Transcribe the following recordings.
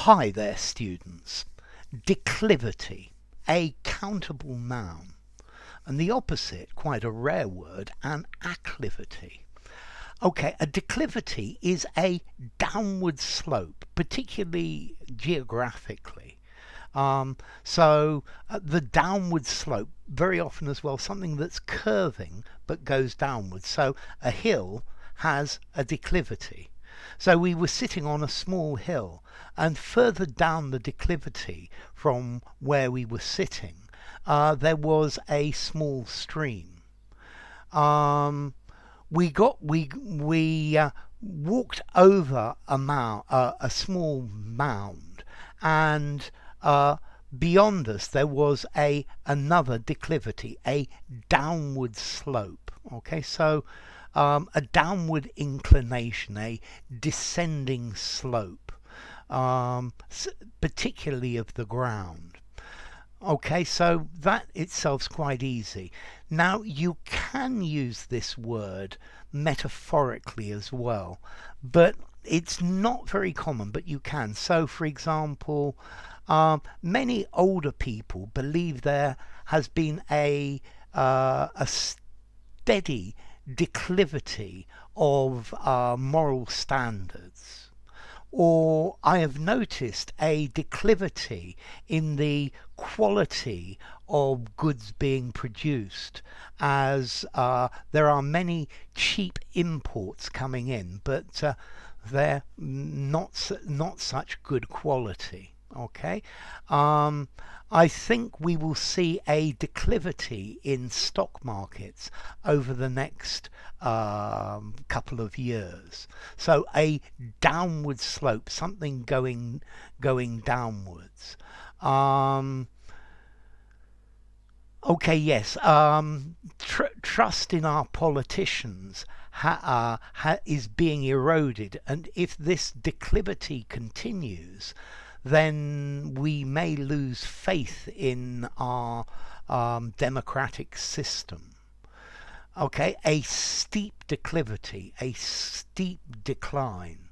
Hi there, students. Declivity, a countable noun, and the opposite, quite a rare word, an acclivity. Okay, a declivity is a downward slope, particularly geographically. The downward slope, very often as well, something that's curving but goes downwards. So a hill has a declivity. So we were sitting on a small hill, and further down the declivity from where we were sitting, there was a small stream. We walked over a small mound, and beyond us there was another declivity, a downward slope. Okay, so a downward inclination, a descending slope, particularly of the ground. Okay, so that itself's quite easy. Now, you can use this word metaphorically as well, but it's not very common, but you can. So, for example, many older people believe there has been a steady declivity of moral standards. Or I have noticed a declivity in the quality of goods being produced, as there are many cheap imports coming in, but they're not such good quality. Okay, I think we will see a declivity in stock markets over the next couple of years. So a downward slope, something going downwards. Okay, yes. Trust in our politicians is being eroded, and if this declivity continues, then we may lose faith in our democratic system. Okay, a steep declivity, a steep decline.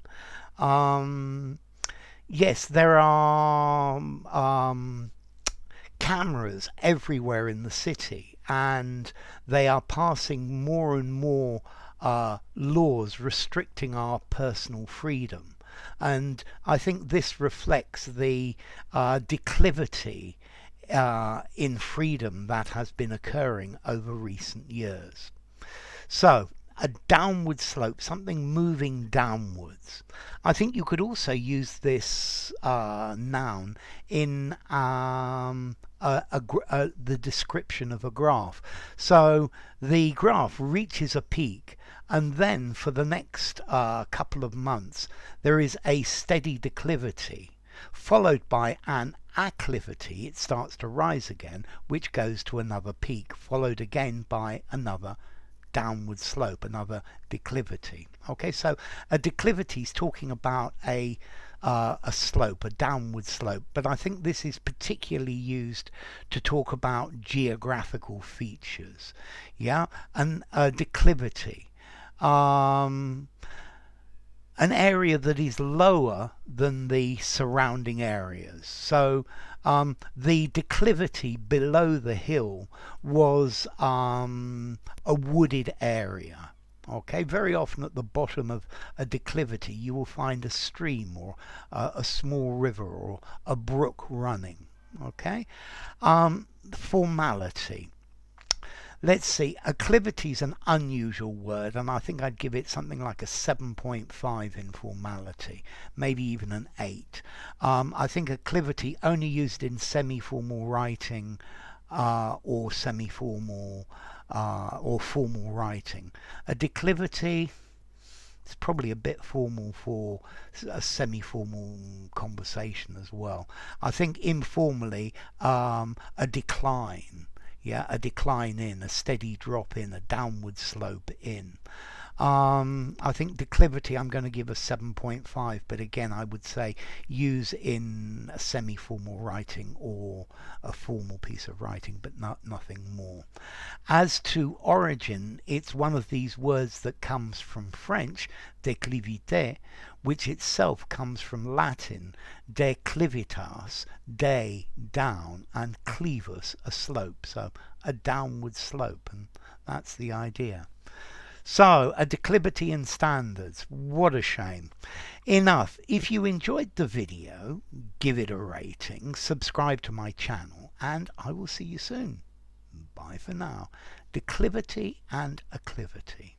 Yes, there are cameras everywhere in the city, and they are passing more and more laws restricting our personal freedom. And I think this reflects the declivity in freedom that has been occurring over recent years. So, a downward slope, something moving downwards. I think you could also use this noun in the description of a graph. So the graph reaches a peak, and then for the next couple of months there is a steady declivity, followed by an acclivity. It starts to rise again, which goes to another peak, followed again by another downward slope, another declivity. Okay, so a declivity is talking about a slope, a downward slope, but I think this is particularly used to talk about geographical features. Yeah, and a declivity, an area that is lower than the surrounding areas. So the declivity below the hill was a wooded area. Okay, very often at the bottom of a declivity you will find a stream or a small river or a brook running. Okay, formality. Let's see, acclivity is an unusual word, and I think I'd give it something like a 7.5 in formality, maybe even an 8. I think acclivity only used in semi-formal writing or semi-formal or formal writing. A declivity, it's probably a bit formal for a semi-formal conversation as well. I think informally, a decline. Yeah, a decline in, a steady drop in, a downward slope in. I think declivity I'm going to give a 7.5, but again I would say use in a semi-formal writing or a formal piece of writing, but nothing more. As to origin, it's one of these words that comes from French, declivité, which itself comes from Latin, declivitas, de, down, and clivus, a slope, so a downward slope, and that's the idea. So, a declivity in standards. What a shame. Enough. If you enjoyed the video, give it a rating, subscribe to my channel, and I will see you soon. Bye for now. Declivity and acclivity.